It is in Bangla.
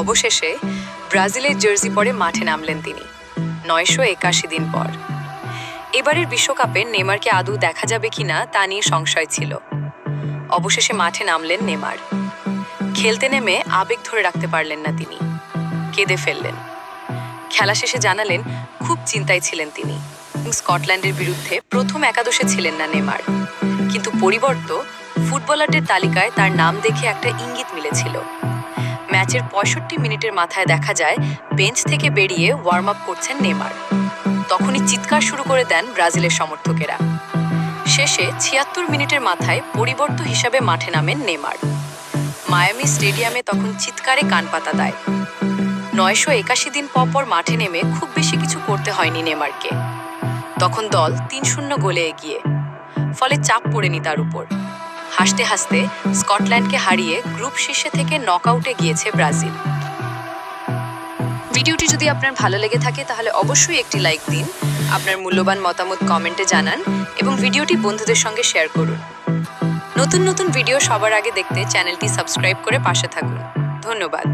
অবশেষে ব্রাজিলের জার্সি পরে মাঠে নামলেন তিনি 981 দিন পর। এবারের বিশ্বকাপে নেইমারকে আদৌ দেখা যাবে কিনা তা নিয়ে সংশয় ছিল। অবশেষে মাঠে নামলেন নেইমার। খেলতে নেমে আবেগ ধরে রাখতে পারলেন না তিনি, কেঁদে ফেললেন। খেলা শেষে জানালেন খুব চিন্তায় ছিলেন তিনি। স্কটল্যান্ডের বিরুদ্ধে প্রথম একাদশে ছিলেন না নেইমার, কিন্তু পরিবর্তে ফুটবলারদের তালিকায় তার নাম দেখে একটা ইঙ্গিত মিলেছিল। ম্যাচের 65 মিনিটের মাথায় দেখা যায় বেঞ্চ থেকে বেরিয়ে ওয়ার্ম আপ করছেন নেইমার। তখনই চিৎকার শুরু করে দেন ব্রাজিলের সমর্থকেরা। শেষে 76 মিনিটের মাথায় পরিবর্তন হিসাবে মাঠে নামেন নেইমার। মায়ামি স্টেডিয়ামে তখন চিৎকারে কান পাতা দেয়। 981 দিন পর মাঠে নেমে খুব বেশি কিছু করতে হয়নি নেইমারকে। তখন দল 3-0 গোলে এগিয়ে, ফলে চাপ পড়েনি তার উপর। হাসতে হাসতে স্কটল্যান্ডকে হারিয়ে গ্রুপ শীর্ষে থেকে নকআউটে গিয়েছে ব্রাজিল। ভিডিওটি যদি আপনার ভালো লেগে থাকে তাহলে অবশ্যই একটি লাইক দিন, আপনার মূল্যবান মতামত কমেন্টে জানান এবং ভিডিওটি বন্ধুদের সঙ্গে শেয়ার করুন। নতুন নতুন ভিডিও সবার আগে দেখতে চ্যানেলটি সাবস্ক্রাইব করে পাশে থাকুন। ধন্যবাদ।